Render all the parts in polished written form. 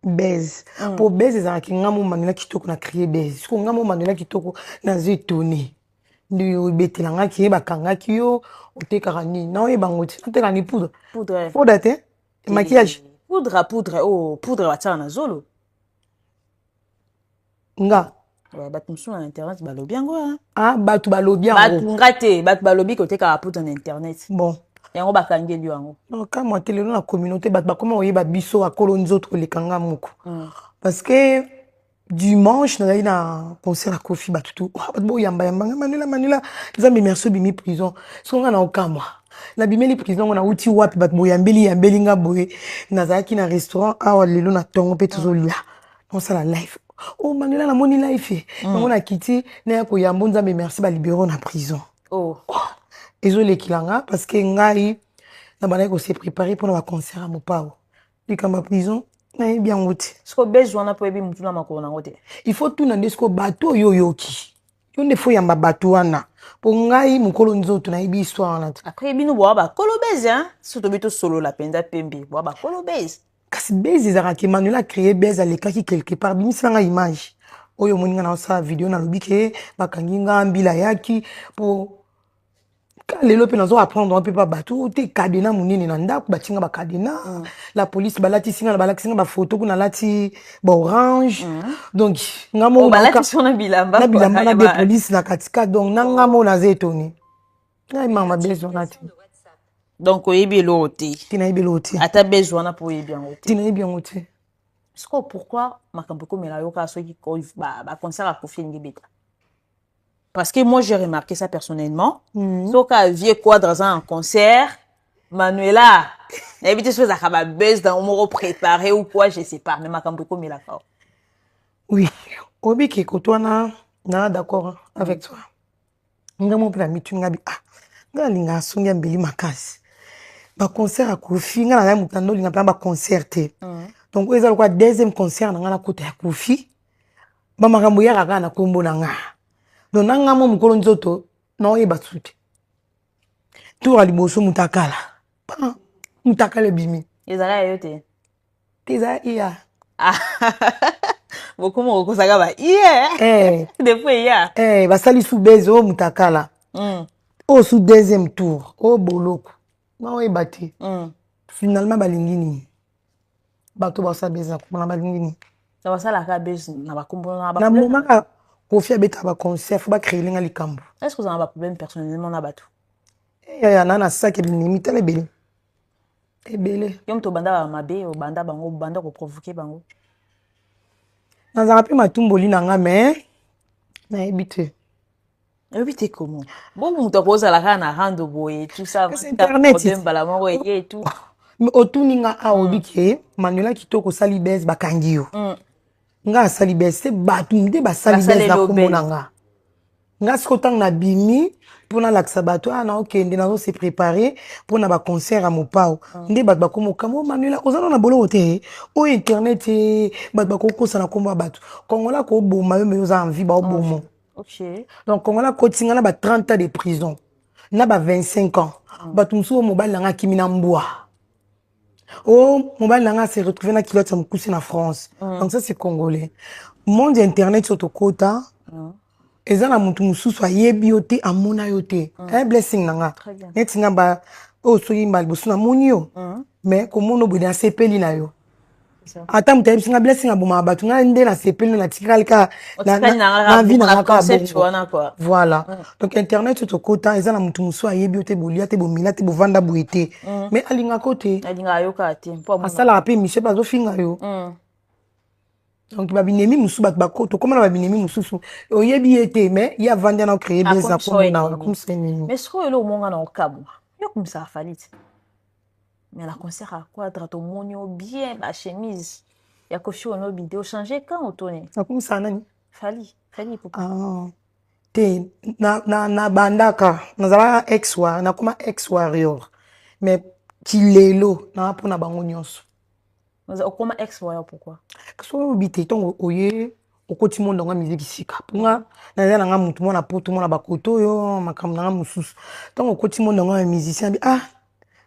Base. Pour base, c'est un ngamo manila kitoko na créer base. Parce que ngamo manila kitoko na étonné. Ndio betelanga ki bakanga ki yo otekaka nini. Na oye bangoti. Oteka ni poudre. Poudre. Poudre te? Maquillage. Poudre. Oh, poudre batia na zolo. Nga. Ouais, batu musu na internet balobi yango hein. Ah, batu balobi yango. Batu ngate, batu balobi ko teka poudre na internet. Bon. Yango bakangeli yango. Non, quand moi télé dans la communauté batu comment oye ba biso akolo nzoto lekanga moko. Parce que dimanche na na concert à Kofi batutu. Batu bo yamba Manila. Nzambe merci bimi prison. Songa na okamwa. Na bimeli prison on a uti wapi batu bo yambeli nga boye. Nazaki na restaurant awa lelo na tongo pe tozolia. On ça la live. Oh Manila na moni life. On a quitté na ya ko yambo nzambe merci ba libérer na prison. Oh. Ezole kilanga parce que ngai na bana ko se préparer pour le concert à Mopao. Likamba prison na bien ngote. Sko besoin na po ebi mutu na makolo na ngote. Il faut tout na desko bateau yoyoki. Yo ne faut yamba bateau wana. Po ngai mukolo nzoto na ibi histoire na. Après ebi no boa ba kolo base hein. Surtout bito solo la penda pembe. Boa ba kolo base. Kasi base ezara ki Manuel a créé base à l'écart quelque part bimisa nga image. Oyo moninga na sa vidéo na lobike bakangi nga mbila yaki po lelo pe nazo apprendre un peu pas bateau te cadena munene na ndako batinga ba cadena la police balati singa na balaki singa ba photo kuna lati ba orange donc ngamo balati sona bilamba na bilamba na de police na katika donc ngamo na zetoni ngai mama besoin na ti donc oyebi loti tina yebi loti ata besoin na po yebi yango tina yebi yango ti pourquoi makambo ko mela yoka soki ko ba concert a Kofi Ngibeta. Parce que moi, j'ai remarqué ça personnellement. Sauf qu'à vieux quadre en concert, Manuela, évitez ce que ça va buzz dans mon préparé ou quoi, je sais pas. Mais ma camp beaucoup, mais là, oui. Obi qui toi na d'accord avec toi. Nga mon plan mitu ngabi nga linga songa mbeli makasi. Ba concert à Kofi nga na mutando linga plan ba concerté. Donc eza quoi deuxième concert na nga na kota ya Kofi. Ba makambo ya kaka na kombo na nga. Donc nanga mo mukolo nzoto na oyeba tuti tour ali boso mutakala mutakala bimi ezala yote teza iya bokomo ko saga ba iya des fois iya basali sous bezo mutakala au sous deuxième tour au boloko na oyeba te finalement balingini bato basa beza ko balingini ça va ça la ka beza na bakombo na momaka Kofi abeta ba concert faut ba créer linga likambo. Est-ce que vous avez un problème personnellement na bato? Ya nana saki limite le bele. Ebele. Yom to banda ba mabe o banda bango banda ko provoquer bango. Na za rappeler matumboli nanga mais na ebite. Ebite comment? Bon muto ko za la kana rando boye tout ça. C'est internet. Problème bala mongo et tout. Mais otuninga a obike Manuela kitoko sali base bakangi yo. Nga sali bese batu nde ba sali bese na kumonanga nga skotang na bimi pour na laksa bato na okende na se préparer pour na ba concert à Mopao nde bat ba komo kamo Manuela ozana na bolo te o internet bat ba ko sana komba bato kongola ko boma yo mezo envie ba bomo. OK. Donc kongola ko tinga na ba 30 ans de prison na ba 25 ans batu mso mobile nga kimina mbwa. Oh, mon bal s'est retrouvé dans kilote ça me couche en France. Donc ça c'est congolais. Monde internet sur Tokota. Et ça la mutu mususu ayebi yote amona yote. Un blessing nanga. Net nga ba o so yimbal busuna munio. Mais comme on obo na sepeli na yo. Ata mutu singa blessing abuma batu nga nde na sepeli na tikalika na vie na concept wana quoi. Voilà. Donc internet sur Tokota et ça la mutu mususu ayebi yote bolia te bomila te bovanda boete. Mais alinga côté alinga yoka te asala pe Michel bazo finga yo donc babinemi musu bat bakoto comment babinemi mususu oyebi ete mais il y a vendre na créer des accords na comme ça mais ce que le monga na okabu yo comme ça falit mais la concert à quadra to monio bien ba chemise ya Kofi ono vidéo changer quand autoné comme ça nani fali pour te na bandaka nazala ex war na kuma ex warrior mais kilelo na pona bango nyonso Au comment ex warrior pourquoi parce que bité ton oye okoti monde nga musique sika punga na nga mutu mona poto mona bakoto yo makamna nga mususu ton okoti monde nga musicien bi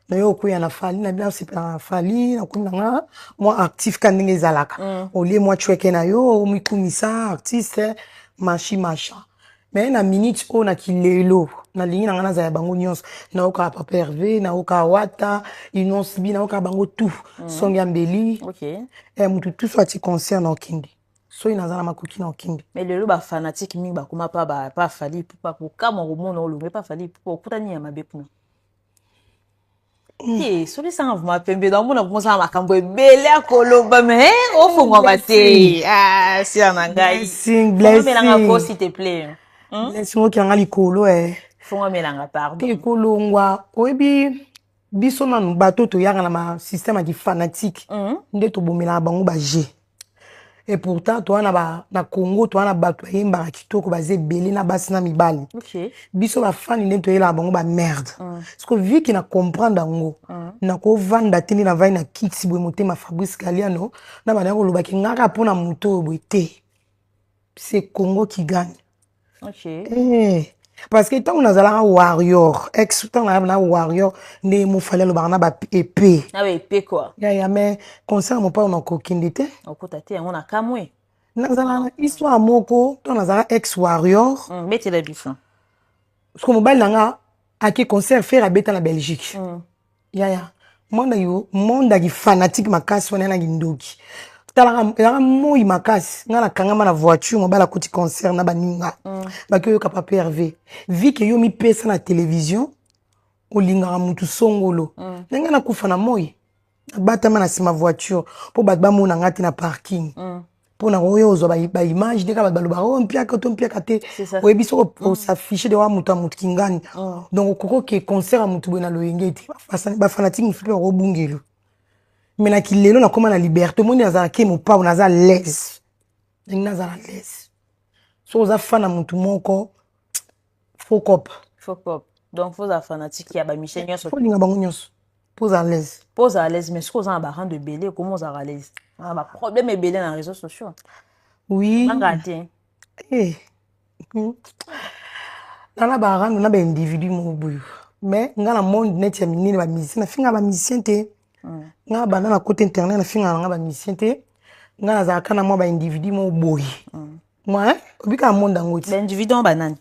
na yo ko ya na fali na bien c'est na fali na ko na moi actif kan ndenge zalaka au lieu moi chweke na yo mi kumisa artiste machin mais na minute o na kilelo na lingi na ngana za ya bango nyonso na oka papa Hervé na oka wata inonce bi na oka bango tout songi ambeli mutu tout soit ti concert na okindi so inazala makoki na okindi mais le ba fanatique mingi ba kuma pas fali pas pour kama romona o lumé pas fali pour kutani ya mabe kuna soki sanga vuma pembe na mona kumosa makambo ebele akoloba mais ofungwa bate si na ngai blessing ko s'il te plaît blessing okanga likolo fungwa melanga pardon te kolongwa oyebi biso nanu bato toyaka na ma système di fanatique nde tobomela bango ba G et pourtant toi na Congo toi na bato yemba kitoko baze ebele na basi na mibali biso ba fan nde toyela bango ba merde parce que vu qu'il na comprendre ngo na ko vanda tini na vai na kiksi boy motema Fabrice Galiano na bana ko loba ki ngaka pona moto boyete c'est Congo qui gagne parce que tant on a zala warrior ex tant na warrior ne mo fallait le barna ba épée épée quoi ya mais concert mon pas on kokindi te okota te on a kamwe na zala histoire moko tant na zala ex warrior mettez la bifon parce que mobile nanga aki concert faire à beta na Belgique ya monde qui fanatique makasi wana na gindoki tala moi makasi ngana kangama na voiture mobala kuti concert na baninga baki yo papa Hervé vi ke yo mi pesa na télévision olinga mutu songolo nenga na kufa na moi batama na sima voiture po bat ba mona ngati na parking po na oyo zo ba image de ka ba baloba o mpiaka te o ebiso o s'afficher de wa mutu mutu kingani donc koko ke concert a mutu bona loyengeti ba fanatique mutu ro bungelo mais na kilelo na koma na liberté monde azala ke mo pa unaza l'aise ndinga za l'aise so za fana mutu moko faux cop donc faut za fanatique ya ba Michel nyonso faut linga bango nyonso pose à l'aise mais ce qu'on a ba rendre belé comment ça à l'aise ba problème est belé dans les réseaux sociaux oui ngate na ba rendre na ba individu mo boyo mais ngala monde net ya minene ba musicien na finga ba musicien te nga bana na côté internet na finga nga ba musicien te nga na za kana mo ba individu mo boy moi obika monde ngoti ba individu ba nani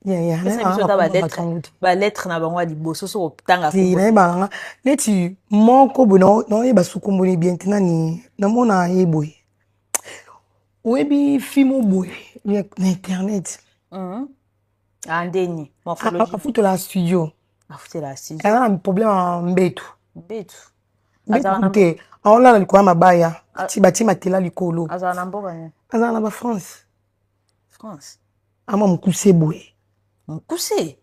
ya ba lettre na bango liboso so tanga ko na ba neti moko bono no e ba sukumboni bien tinani na mona e boy webi fimo boy na internet andeni morphologie afuto la studio kana problème mbetu te aola na likwa mabaya bati matela likolo azana na mboka ni azana na ba France ama mukuse boy mukuse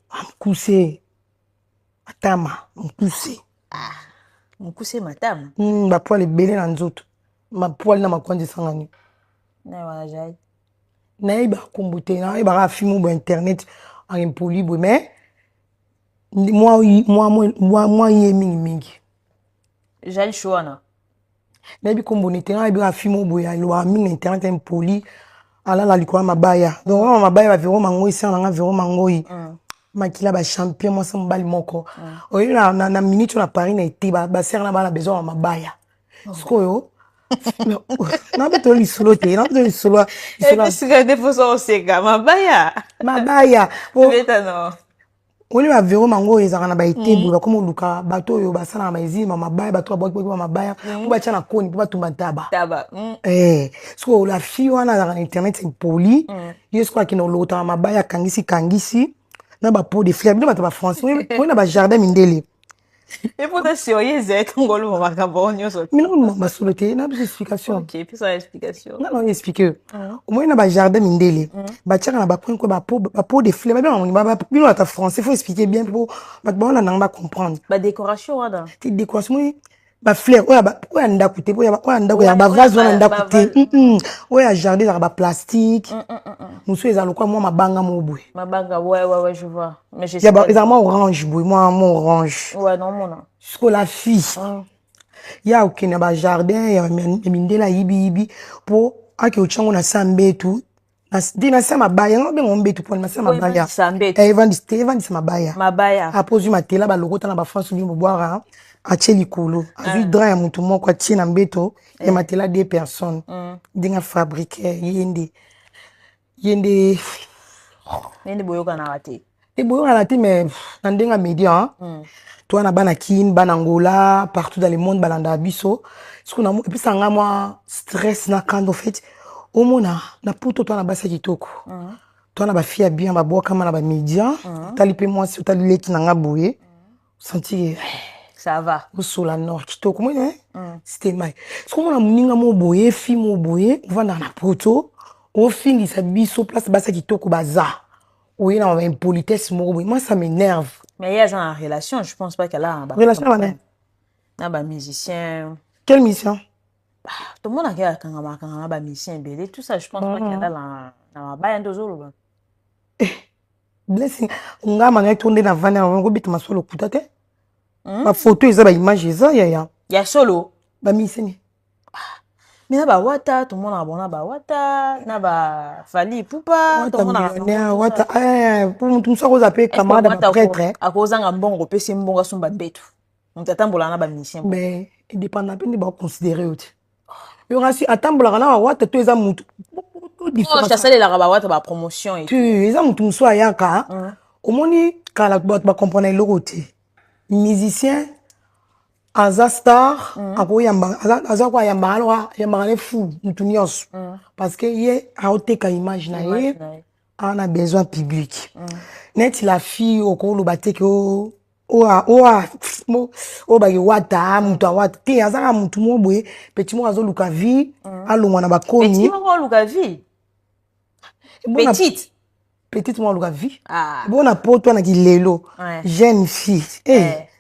matama mukuse matama ba poil ebele na nzoto ma poil na makonzi sangani na wana jai na iba kombote na iba ka filmu bo internet en impoli bo mais moi mingi jai shwana na ibi kombonete na iba ka filmu bo ya lo mingi internet impoli ala la likwa mabaya donc mabaya ba vero mango isa na vero mango makila ba champion moi sa mbali moko oyo na minute na Paris na été ba ser na ba besoin mabaya skoyo na beto li solo te na beto li solo sika de foso oseka mabaya betano oli ba vero mango ezaka na ba été bo ba komo luka bato yo ba sala na ezima mabaya bato ba boki mabaya po ba tia na koni po ba tumba taba so la fille wana na internet impoli yeso kwa kino lota mabaya kangisi na ba pot de fleurs bino bato ba français oui na ba jardin mindele et pour te sérieux c'est ngolo makambo nyonso non ba soloté na explication OK puis ça explication non expliquer au moins na ba jardin mindele ba tiaka na ba point ko ba pot de fleurs ba bino ata français faut expliquer bien pour bato ba na ba comprendre ba décoration wana ti décoration ba fleurs oya ndako te oya ndako ya ba vase wana ndako te oya jardin za ba plastique muso eza lokwa moi mabanga mo boy mabanga ouais je vois mais je sais pas eza moi orange boy moi orange ouais non mon jusqu'au la fille ya okina ba jardin ya mindela yibi po ake ochango na sambetu Dina se mabaya ngobe ngombe tu poni masa mabaya. Evandis mabaya. Mabaya. Apozwi matela ba lokota na ba France du boire a chelikolo. Azwi dra ya mutu moko a tina mbeto ya matela 2 personnes. Dinga fabriquer yende boyoka na wate. Boyoka na te mais na ndenga média. Toi na bana kin bana ngola partout dans le monde balanda biso. Ce qu'on a et puis ça nga moi stress na quand en fait omona na poto toi na basa kitoko. Toi na ba fille bien ba boka kama na ba média. Tali pe moi si tali leki na nga boye. Senti ça va. Au sur la nord kitoko moi c'était mai. Ce qu'on a muninga mo boye fi mo boye on va dans la poto au fin sa biso place basa kitoko baza. Oui na une politesse moi ça m'énerve. Mais il y a une relation, je pense pas qu'elle a un relation un musicien. Quelle mission? Tout le monde a un musicien belé, tout ça, je pense pas qu'elle a un bain de zolo. Blessing, on a mané tourner dans vana, on gobit ma solo kutate. Ma photo is ba image is ya. Ya solo. Ba musicien. Mais na ba wata, tout le monde a bon na ba wata, na ba fali poupa, tout le monde a wata pour tout ça cause appelé camarade prêtre. À cause d'un bongo pe c'est mbonga sumba betu. On t'attend na ba musicien. Mais indépendant pe ba considérer autre. Yo rasi atambola na wata to eza mutu. Oh, ça c'est la ba wata ba promotion et tu eza mutu muso ayaka. Omoni kala ba comprendre le côté. Musicien Aza star, ako yamba, aza kwa yamba alwa, yamba ne fou, mutu nyos. Parce que ye a ôté ka image na ye, on a besoin public. Net la fille au ko lo bateke o ba wata, mutu wata. Te aza mutu mo boye, petit mo azo luka vie, alongwa na ba komi. Petit mo luka vie. Petite. Petite mo luka vie. Bon na poto na kilelo. Jeune fille.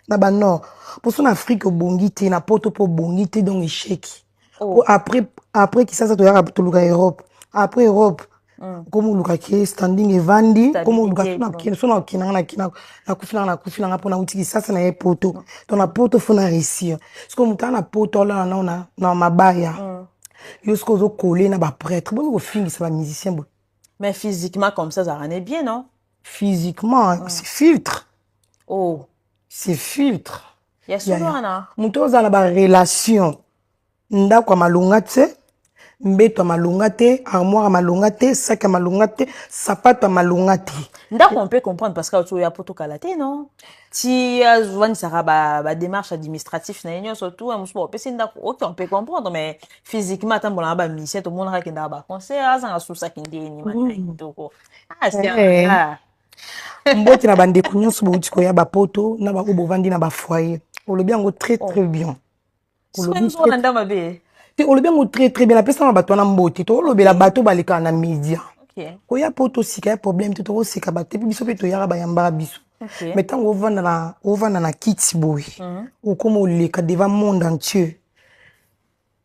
Na ba non. Pour son Afrique bongite na poto pour bongite donc échec. Après qui ça to yaka to luka Europe. Après Europe comme luka ke standing evandi comme luka na kina so na kina na kufina pour na utiki ça na poto. Donc na poto faut na réussir. Parce que muta na poto là na mabaya. Yo ce qu'on coller na ba prêtre. Bon au film ça va musicien bon. Mais physiquement comme ça en est bien non? Physiquement c'est filtre. Oh, c'est filtre. Yes, yeah. Muto za na ba relation ndako malunga te mbeto malunga te armoire malunga te sac malunga te sapato malunga te ndako on peut comprendre parce que tu ya poto kalaté non ti azwani sara ba démarche administrative na union surtout on se peut ndako OK on peut comprendre mais physiquement tant bon ba mission tout le monde qui nda ba conseil azanga sous ça kindeni matoko c'est mboti na bande kunyonso bouti ko ya ba poto na ba ko vandi na ba foyer on le bien très très bien on le bien très bien la personne ba to na mboti to lo be la bato baleka na media ko ya poto sika ya problème to sika ba te biso pe to ya ba yamba biso mais tant on vanda na kit boy ou comme on le devant monde entier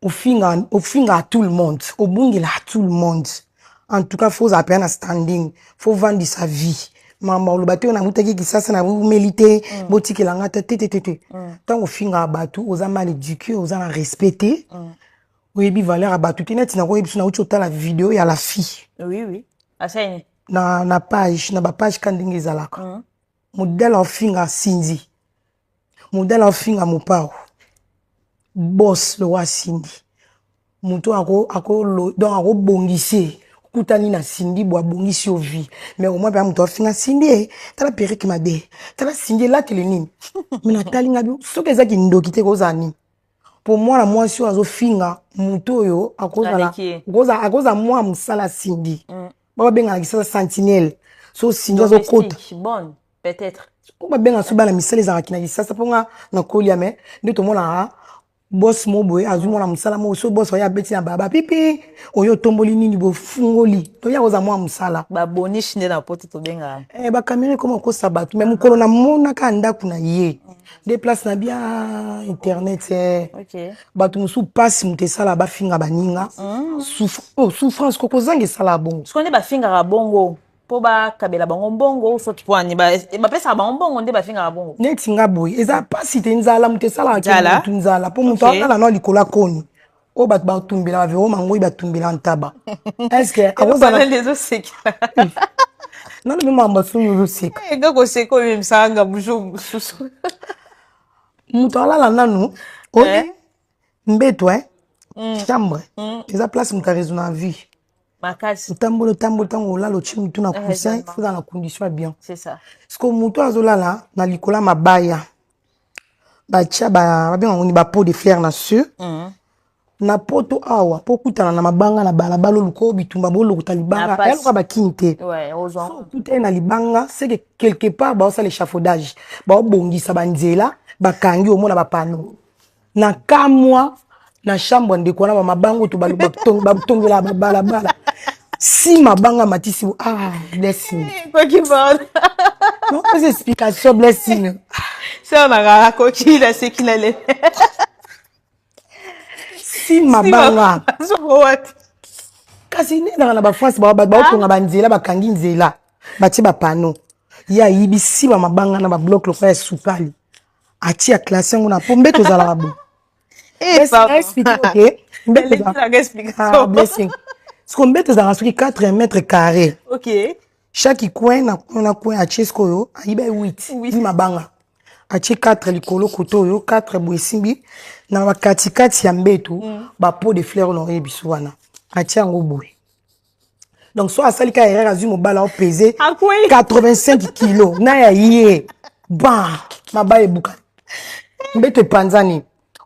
au finga à tout le monde au bungila à tout le monde en tout cas faut appeler un standing faut vendre sa vie mama olobato na mutaki kisasa na humilité botiki langa tete tant au finga batu oza mal éduqué oza na respecté oui bi valeur abatu tineti na ko yebisu na uchi otala vidéo ya la fille oui asani na page na ba page kandinga ezalaka modèle au finga Cindy modèle au finga mopao boss le wa Cindy muto ako donc ako bongisi kutani na Cindy bo abongisi o vie mais au moins ba muto finga Cindy tala periki mabe tala Cindy la telenini mina talinga bi soke ezaki ndokite ko zani pour moi la moi sur azo finga muto yo akoza moi musala Cindy ba benga kisasa sentinelle so Cindy azo kota bon peut-être ba benga so bala misala za kina kisasa ponga na kolia mais nde to mona boss mo boy azumona musala mo so boss ya beti na baba pipi oyo tomboli nini bo fungoli to ya koza mo musala ba bonish ne na poto to benga ba kamera comme ko sabatu mais mukolo na mona ka ndaku na ye des places na bien internet batu musu passe mutesala ba finga baninga souffrance ko kozanga sala bongo ce qu'on est ba finga bongo po ba kabela bango bongo so twani ba pesa bango bongo nde ba finga bongo neti nga boy eza pasi te nzala mutesala ke nzala po mutu ala no likola koni o bato batumbela bavero mango batumbela ntaba est-ce que akozala les osekela nani mema ambasulu loseka nga koseka oyo emisanga bujo mosusu moto alala nanu oyi mbeto chambre eza place moto arezo na vie makasi otambola ntango olala otie mutu na coussin foza na condition ya bien c'est ça parceque moto azolala na likolo ya mabaya batia babenga ni bapeau de fleur na sur na poto awa po kutana na mabanga na balabala oluko bitumba bolokota libanga eloka bakini te okuta na libanga c'est que quelque part baosala échafaudage baobongisa banzela bakangi omona bapano na kamwa na chambre ndeko wana bamabanga to batongela babalabala si mabanga matisi blessing non pas explication blessing ça on a coquille la séquille si mabanga kasi nena na ba France baotonga banzela bakangi nzela batie bapano ya yibi si mabanga na ba bloc lokwa ya sukali atia classe yango na pombe tozala bo blessing ce qu'on met dans 4 mètres carrés. OK. Chaque coin na coin a cheskoyo, aiba 8. Oui mabanga. A 4 likolo kotoyo, 4 boesimbi na wakati kati ya mbeto, ba pot de fleurs no yebiso wana. A tia ngo boye. Donc soit asali ka erreur azu mobala o peser 85 kilos. Na ya yé. Bah, maba ebuka. Mbeto panzani.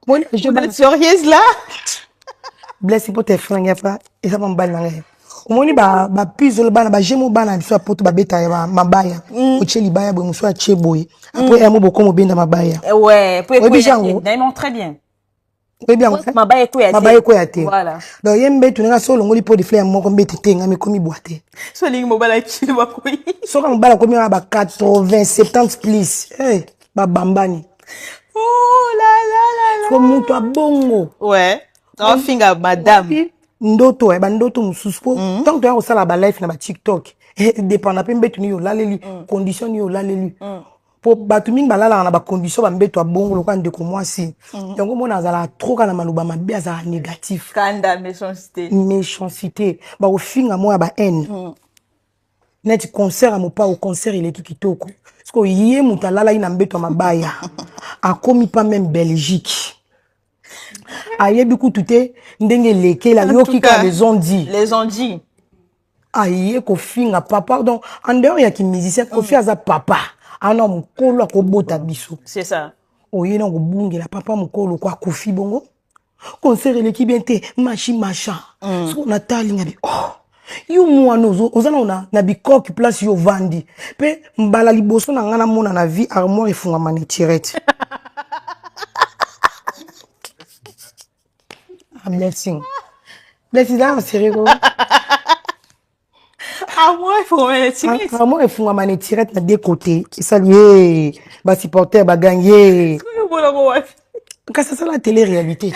Vous êtes sérieuse là? Blessé pour tes frères, pas et ça m'emballe là. Au moins ba pise le bana ba jemo bana biso poto ba beta ya mabaya. O cheli baya bo muso a cheboy. Après emo boko mo benda mabaya. Ouais, pour écouter très bien. Oui bien. Mabaya ko ya te. Mabaya ko ya te. Voilà. Donc yembe tu nga solo ngoli pot de fleurs moko mbete tenga me komi boite. So lingi mobala chili ba koyi. So ka mobala komi ba 80 70 plus. Eh ba bambani. Oh là là là. Comme muto bongo. Ouais. On finga madame. Ndoto bandoto mususu po tant que tu as la life na ba TikTok dépend na pe mbetu ni yo laleli condition ni yo laleli po batu mingi balala na ba condition ba mbetu abongo lokwa ndeko mwasi yango mona azala trop kana maluba mabe azala négatif kanda méchanceté ba ofinga moya ba haine net concert amopa au concert il est kitoko parce que yé mutalala ina mbetu mabaya akomi pas même Belgique. Ayebi kutute ndenge leke la yoki ka les ont dit aye ko finga papa donc en dehors ya ki musicien ko fi aza papa ana mukolo ko bota biso c'est ça oye na ko bungela papa mukolo kwa kofi bongo concert leki bien te machin so na talinga bi yo mwana ozana na bikoki place yo vandi pe mbala liboso na ngana mona na vie armoire ifunga mane tirette. Blessing. Blessing là, sérieux. Moi, il faut mettre tirette. Moi, il faut mettre tirette de deux côtés. Et ça, bah supporter, bah gagner. Qu'est-ce que c'est la télé-réalité?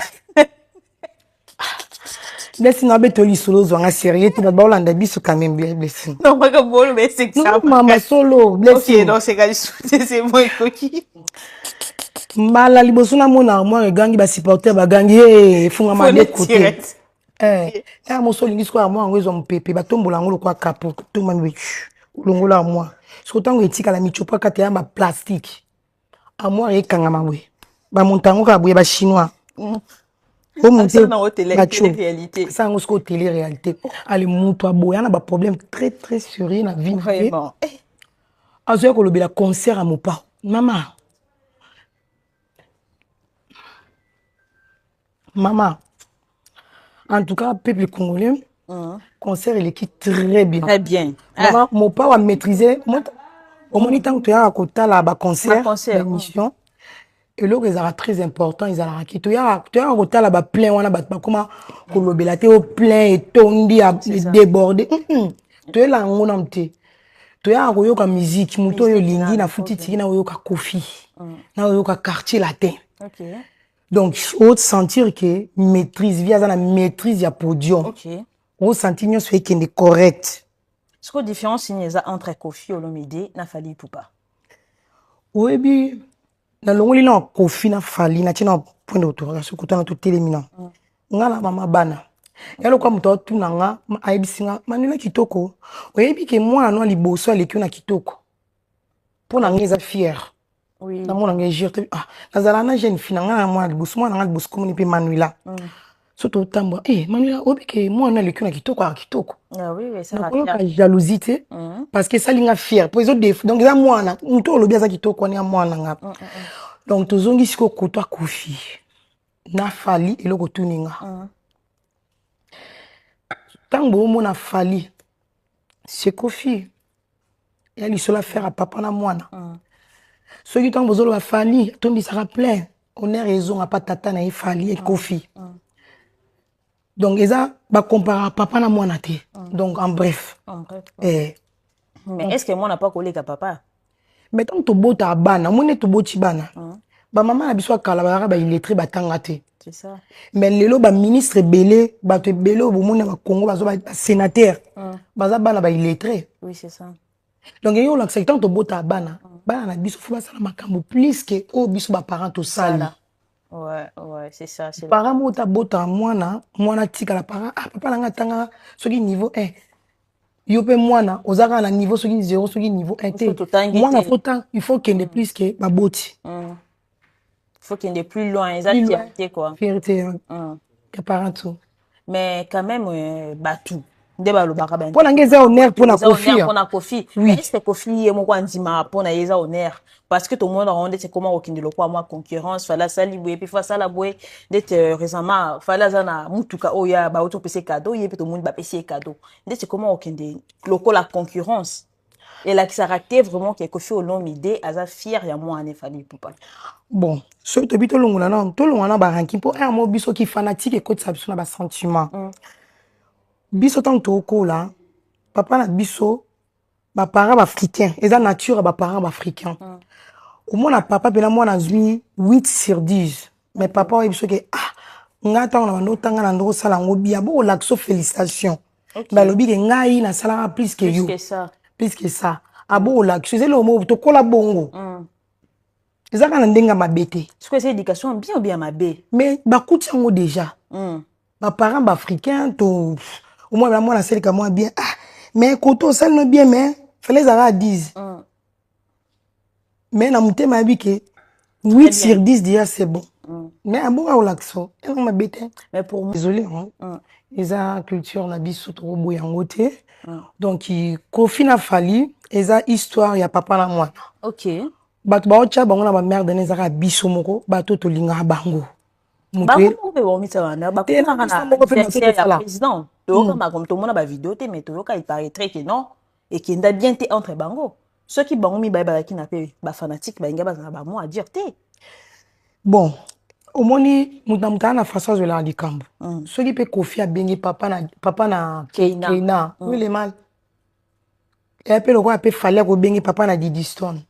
Blessing, on va te lire solo, on a sérieux, tu vas pas l'en d'abisso quand même, Blessing. Non, pas comme bon, mais c'est ça. Non, maman, solo, Blessing. Ok, non, c'est quand c'est moi, coquille. Mbala liboso na mona armoire gangi ba supporter ba gangi funga ma de côté ya moso lingisko armoire ngwezo mpepe ba tombola ngolo kwa kapo to mami longola armoire so tango etika la michopa kate ya ma plastique armoire ekanga mangwe ba montango ka boye ba chinois o monter na télé réalité ça ngo sko télé réalité ali muto aboya na ba problème très très sérieux na vie vraiment azoya ko lobela concert à mopa Maman, en tout cas, peuple congolais, concert, il est très bien. Très bien. Maman, mon père a maîtrisé. Au moins, tant que tu as à côté là, concert, l'émission, et là, ils sont très importants, ils ont raqué. Tu as à côté là, plein, on a comment, kolobelate au plein et tondi à déborder. Tu es là, on a un petit. Tu as à côté musique, muto yo lingi na futi tiki na yo ka kofi, na yo ka quartier latin. OK. Donc, on sentir que maîtrise, via la maîtrise, il y a podium. OK. On sentir que c'est correct. Est-ce que la différence entre Kofi Olomide na Fally Ipupa? Oui, bien. Dans le monde, Kofi na Fally, na tina point d'autorisation, côté na tout téléminant. ngala mama bana yalo kwa muto tuna nga aibisinga Manuela kitoko oyebi ke mwana no liboso aleki na kitoko pona ngeza fier Oui. na mona ngejir nazala na jeune fille nga mwana liboso komoni pe Manuela soto tambo Manuela oyebi ke mwana aleki na kitoko Ah oui, oui, ça na va koyoka faire. jalousie parce que ça linga fier pour donc eza mwana muto olobi aza kitoko ni mwana nga donc tozongi siko kotwa Kofi na Fally eloko tuninga tango omona Fally c'est Kofi ya lisolo faire à papa na mwana soki tango bozoloba Fally tondisaka plein honneur ezonga pa tata na ye Fally et Kofi donc eza ba compara papa na mwana te donc en bref Mais est-ce que moi n'a pas collé à papa? mais tant to bota bana mone to boti bana ba maman na biso akala ba illettré batanga te. C'est ça. Mais lelo ba ministre belé ba te belé au monde ba Congo ba sénateur baza bana ba illettré. Oui, c'est ça. Donc yo l'acceptant to bota bana bana na biso faut ba sala makambo plus que o biso ba parents to sala. Ouais, c'est ça, c'est parents mota bota mwana tika la parent papa nanga tanga soki niveau 1 yo pe mwana ozaka na niveau soki 0 soki niveau 1 te mwana il faut qu'il y ait plus que ba boti. Faut qu'il y ait plus loin, exactement quoi. Fierté que parents tout. Mais quand même tout. Pour l'engagement honneur pour la Kofi. Oui. Est-ce que Kofi est mon candidat pour l'engagement honneur? Parce que tout le monde a rendu c'est comment aucun de l'autre moi concurrence fallait ça libouer puis faut ça la bouer d'être récemment fallait ça na mutuka oya ba auto PC cadeau y tout le monde ba PC cadeau d'être c'est comment aucun de l'autre la concurrence et là qui s'arrêtait vraiment que Kofi au long idée à fier ya moi en famille papa. Bon ce to bito longona non to longona ba ranking pour un mot biso qui fanatique et côté ça biso na ba sentiment. Biso tant to là papa na biso ba parents africains et ça nature ba parents africains au moins papa pe na moi na 8 sur 10 mais papa wa biso ke ngata na bando tanga na ndo sala ngobi ya bo lakso félicitations ba lobi ke ngai na sala plus que you plus que ça abo lakso c'est le mot to kola bongo ça kana ndenga mabete ce que c'est éducation bien ou bien mabé mais ba kuti ngo déjà ba parents africains to au moins la moi na celle que moi bien mais koto ça no bien mais fallait ça 10 mais na mute ma que 8 sur 10 déjà c'est bon mais à bon au laxo on m'a bête mais pour moi désolé ils a culture na biso trop boyangote donc Kofi na Fally eza histoire ya papa na moi OK bato ba ocha bango na ba mère de nezaka biso moko bato to linga bango muté ba ko mi ça na ba ko na président to ka comme tout le monde ba vidéo te mais to ka il paraîtrait que non et qu'il nda bien té entre bango ceux qui bango mi ba qui na pe ba fanatique ba ngaba ba mo à dire té bon au moni mutamta na façon de la likambo ceux qui peut Kofi a bengi papa na Keina oui le mal et puis le roi peut fallait ko bengi papa na Didi Stone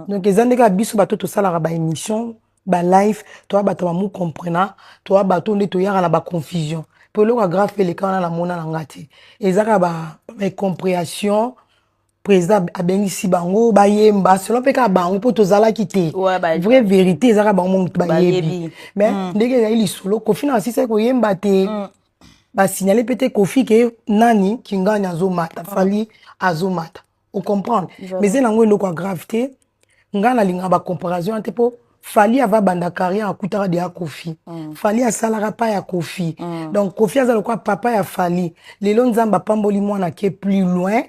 donc ezandeka biso bato to sala ba émission ba live toi bato ba mu comprena toi bato nde to yara na ba confusion pour le grave les kana na mona na ngati ezaka ba compréhension président abengi si bango ba yemba selon peka bango po to zala kité vraie vérité ezaka bango ba yebi mais ndenge ya ili solo Kofi na sisa ko yemba te ba signaler peut-être Kofi ke nani kinganya azomata Fally azomata on comprendre mais c'est nango ndoko gravité ngana linga ba comparaison ante po Fally ava banda carrière akutara de Kofi Fally asalaka pa ya Kofi donc Kofi azala quoi papa ya Fally lelo nzamba pamboli mwana ke plus loin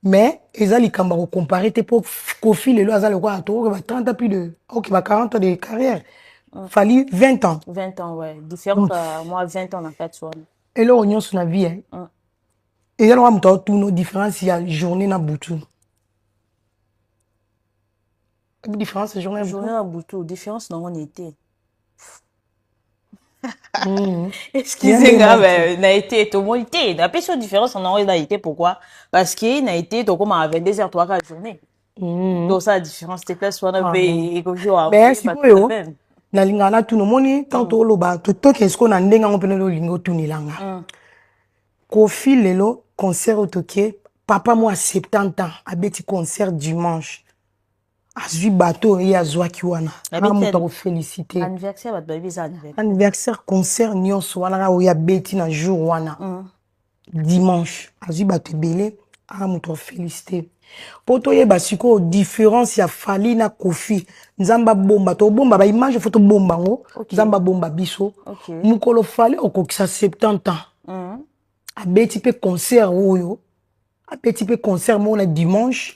mais eza likamba ko comparer te po Kofi lelo azala quoi to ba 30 ans plus de OK ba 40 ans de carrière Fally 20 ans ouais différent moi 20 ans en fait soit et là on sur la vie et là on a tout nos différences il y a journée na butu différence journée à Boutou différence dans on était excusez-moi mais n'a été tout le monde était la personne différence on a été pourquoi parce que n'a été donc comme à 22h 3 4 journée donc ça la différence c'était plus soit on avait mais si vous na lingana tout le monde tantôt loba to qu'est-ce qu'on a ndenga on peut le lingo tout ni langa Kofi lelo concert au toqué papa moi 70 ans a beti concert dimanche azwi bateau ye azwaki wana anga moto akofélicité anniversaire bato bayebi eza anniversaire concert nyonso wana kaka oyo abeti na jour wana dimanche azwi bato ebele anga moto akofélicité mpo toyeba sikoyo différence ya Fally na Koffi nzambe abomba tobomba baimage fo tobomba yango nzambe abomba biso mokolo Fally okokisa 70 ans abeti mpe concert oyo abeti mpe concert moko na dimanche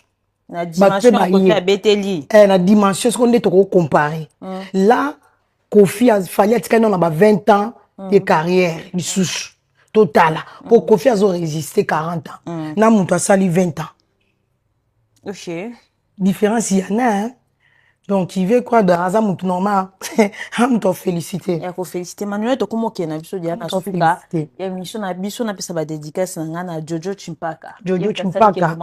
na dimension abeteli na dimension siko nde tokocompare là Koffi Fally atikali na ba 20 ans de carrière lisusu totala mpo Koffi azoresiste 40 ans na moto asali 20 ans. Ok. Différence, il y en a, hein. Donc, il veut quoi de hasard, mon normal. On t'a félicité. Il faut féliciter. Manuel, tu comment qu'il y a une émission de Africa. Il y a une émission na pesa ba dédicace na Jojo Chimpaka. Jojo Chimpaka.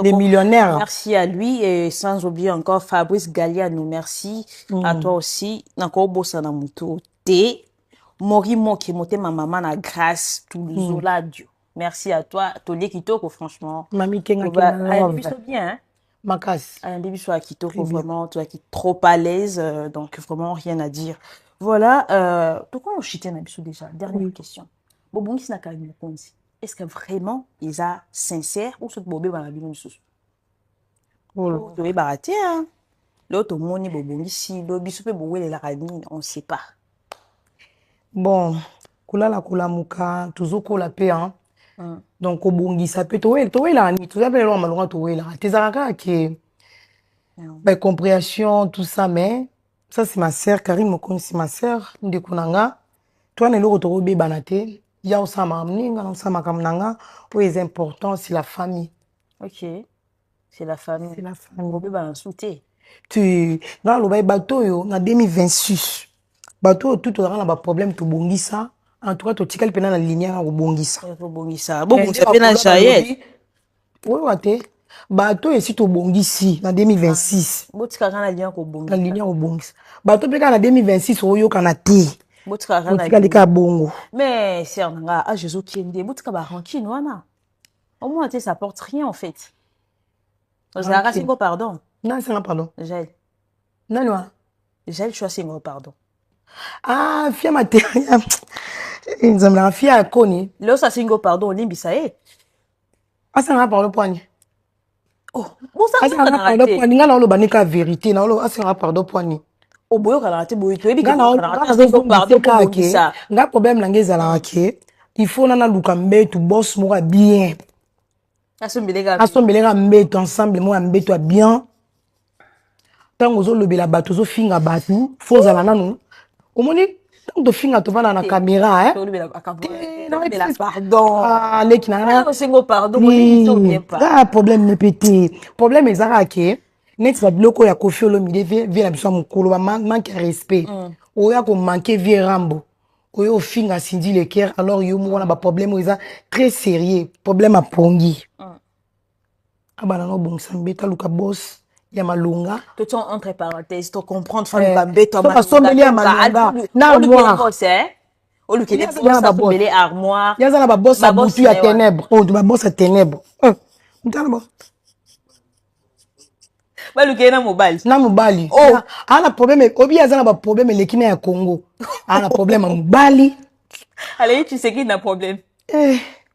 Des millionnaires. Merci à lui et sans oublier encore Fabrice Galliano. Merci à toi aussi. Nako bossa na muto te. Mori moki moté ma maman na grâce tout le zoladio. Merci à toi, Tolé Kitoko, franchement. Mamie Kenga bien, hein? Makas. Un début sur Kitoko, vraiment, tu es trop à l'aise, donc vraiment rien à dire. Voilà, pourquoi on chitait déjà? Dernière question. Bon, qui n'a qu'à me répondre. Est-ce que vraiment, ils sont sincères ou ce que Bobé va la vie sous? Oh, tu es baraté, hein? L'autre, mon Bobongi, si l'autre, on ne sait pas. Bon, Kula la Kula Muka, toujours Kula paix, hein? Donc au bongi ça peut toi là ni tout ça ben malheureusement toi là tes araka qui ben compréhension tout ça mais ça c'est ma sœur Karim Mokon c'est ma sœur ndekunanga toi ne le retour be banate ya osama mninga na osama kamnanga pour les importants c'est la famille. OK, c'est la famille be banasouté tu dans le bateau yo na 2026 bateau tout aura ba problème to bongi ça. En tout cas, tu as pena na ligne à Obongisa. Obongisa. Bon, tu as pena Chayet. Oui, oui. Bateau est si tu Obongisi en 2026. Bon, tu as la ligne à Obongisa. La ligne à Obongisa. Bateau peka en 2026 au yo kanati. Bon, tu as la bongo. Mais c'est un gars à Jésus qui est des bouts de rancune, wana. Au moins, ça porte rien en fait. Vous avez un pardon. Non, c'est un pardon. Jaël. Non, non. Jaël, je suis un pardon. Ah, fia matériel. Ils ont la fia à Koni. Là, ça c'est un pardon, limbisae. Ah, c'est un rapport le poignet. Oh, bon, ça c'est un rapport le poignet. N'a le banika vérité. N'a le, c'est un rapport de poignet. Oh, boyo, quand on a été boyo, tu es bien. N'a le pardon pour ça. N'a problème l'anglais à la raquette. Il faut nana lukambe tu boss moi bien. Asombelega mbeto ensemble moi mbeto bien. Tant aux autres la bateau zo finga batu. Faut za nanu. Au moins tant de finga to bana na caméra hein. Pardon. Ah les qui na c'est un pardon, pas. Problème ne pété. Problème ezaka ke net ba biloko ya Koffi Olomide vie na biso mukolo ba manque respect. Oya ko manquer vie rambo. Oyo finga sindi le cœur alors yo mo na ba problème eza très sérieux, problème à pongi. Abana no bon sambeta luka boss. Ya malunga tout ça entre parenthèses to comprendre famille gambeto malunga na noir au lieu de les armoire ya za na ba boss à boutu ya ténèbres oh ba boss à ténèbres mutana bo ba luke na mobali oh ana problème obi ya za na ba problème lekina ya Congo ana problème mobali allez tu sais qui n'a problème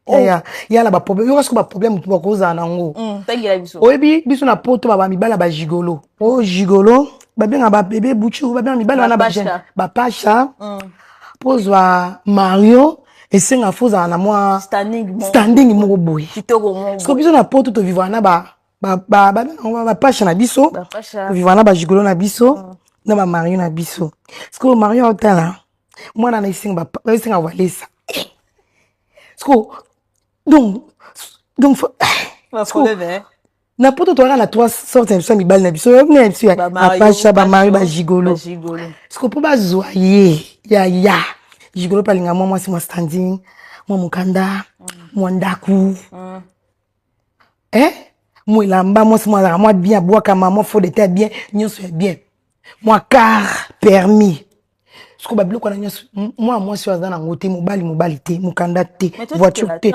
ya la ba problème yo parce que ba problème tu ba koza nango tangira biso oyebi biso na poto ba mibala ba gigolo oh gigolo ba benga ba bébé buchu ba benga mibala na ba jeune ba pasha pozwa Mario esenga foza na moi standing mo boy kitoko mo parce que biso na poto to vivre na ba pasha na biso to vivre na ba gigolo na biso na ba Mario na biso parce que Mario otala mwana na esenga walesa donc na poto toka na trois sortes de mibali na biso na biso ya pasha ba Mario ba gigolo sko po bazwa ya gigolo palinga moi si moi standing moi mukanda moi ndaku moi lamba moi si moi bien bois comme moi faut de tête bien nyonso bien moi car permis sko ba biloko na nyonso moi si azana ngote mobali te mukanda te voiture te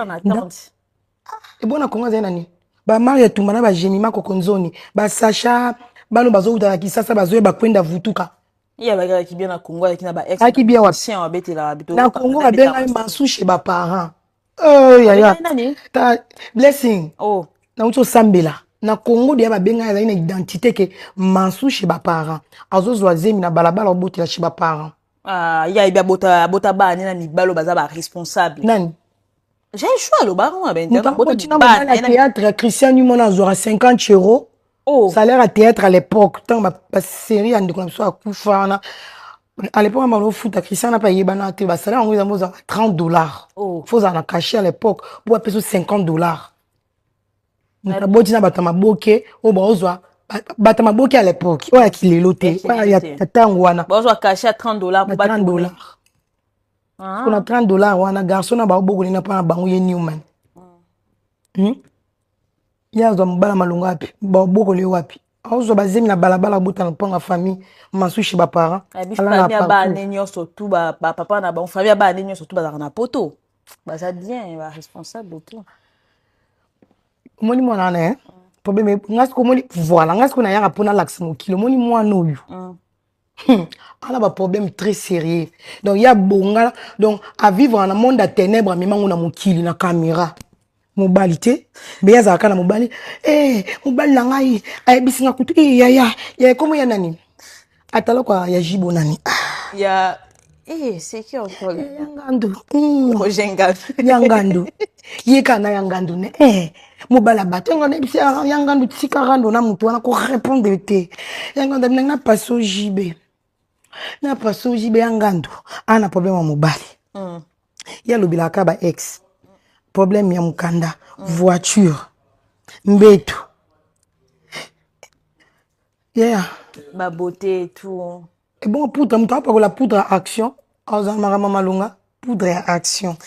et bona konga za nani ba Maria Tumba na ba Jemima Kokonzoni ba Sacha bano bazo uta kisasa bazo ba kwenda vutuka iya bagala ki bien na Congo avec na ba ex aki bien wa sien abete la bito na Congo ba benga Mansu chez ba parents ya ta blessing oh na uto sambela na Congo dia ba benga ya ina identité ke Mansu chez ba parents azozwa zemi na balabala obotela chez ba parents ya ibia bota ba ni na mibalo baza ba responsable nani j'ai le choix le baron ben bota mibalo théâtre Christian Numona azora 50 €. Oh. Salaire à théâtre à l'époque, tant ma série en déclaration à Koufana. À l'époque, on a foot à Christian n'a pas yébana, le salaire on a 30 $. Oh. Faut en cacher à l'époque pour payer 50 $. On a beau dire batama boké, au bozwa, batama boké à l'époque. Ouais, qui est loté. Ouais, il y a tangwana. Bozwa cacher à 30 $ pour 30 $. On a 30 $, on a garçon na ba bogo na pa na bango ye Newman. Ya zo mbala malunga wapi ba boko le wapi azo bazemi na balabala buta na panga famille masushi ba parents ala na ba nenyo surtout ba papa na ba famille ba nenyo surtout ba na poto ba ça bien ba responsable tout moni mwana na problème ngas ko moni voilà ngas ko na yaka pona l'axe mo kilo moni mwana oyu ala ba problème très sérieux donc ya bonga donc à vivre en un monde à ténèbres mais mangu na mokili na caméra mobali te be yaza kana mobali mobali na ngai ayebisinga kutu ya komo ya nani atala kwa ya jibo nani ya c'est qui encore yangandu Rojenga yangandu yekana yangandu ne mobala batenga na bisia yangandu tika rando na mutu wana ko répondre te yangandu na passo jibe yangandu ana problème ya mobali ya lobilaka ba ex problème ya mukanda voiture mbetu ma beauté tout et bon poudre mutu apa la poudre à action azan marama malunga poudre à action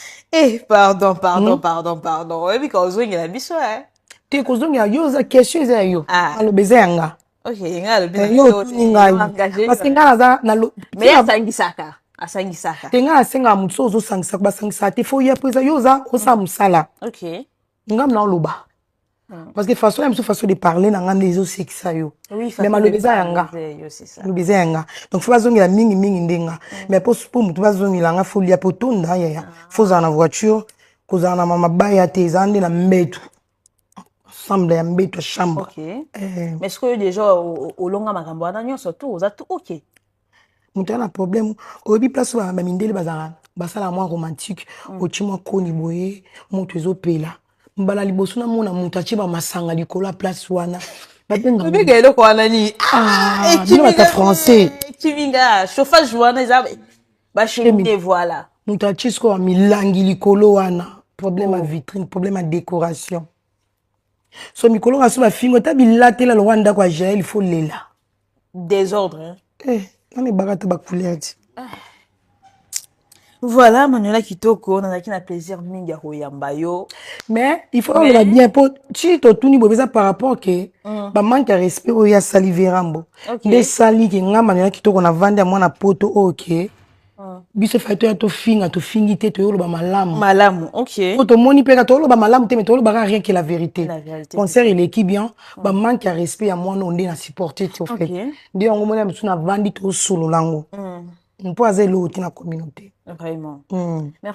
pardon oui because on la biso te kozonga yoza question za yo alobeza yanga okay ngalo parce que ngala na mais asangisaka tenga asenga mutu ozo sangisa basangisa te fo ya pesa yoza osa musala okay ngam na oloba parce que façon même façon de parler na ngande ezo sekisa yo mais malobeza yanga lobeza yanga donc faut bazongela mingi ndenga mais pour mutu bazongela nga faut lia potonda ya faut za na voiture kozana na mama baya te zande na mbetu ensemble ya mbetu chambre okay mais est-ce que déjà au longa makambo na nyonso tout za tout ok mutu na problème obi place ba mindele bazara basala moi romantique ochimwa koni boye mutu ezopela mbala liboso na mona mutu achiba masanga likolo place wana babenga bega eloko wana ni bino bata français kiminga chauffage wana eza ba cheminée voilà mutu achisko wa milangi likolo wana problème à vitrine problème à décoration so mikolo ngaso ba fingo tabilatela lo wanda kwa Jaël il faut lela désordre nani bagata ba couleur voilà Manuela Kitoko on a qui na plaisir mingi ya koyamba yo mais il faut on va bien pour si to tuni bobeza par rapport que ba manque de respect o ya saliverambo des sali ki nga Manuela Kitoko na vanda mwana poto OK biso faito ya to fingi te to yolo ba malamu OK to moni pe ka to yolo ba malamu te mais to yolo ba rien que la vérité concert il équipe bien ba manque de respect ya mwana onde na supporter te au fait ndio ngo mona biso na vandi to solo lango mpo azelo na communauté vraiment merci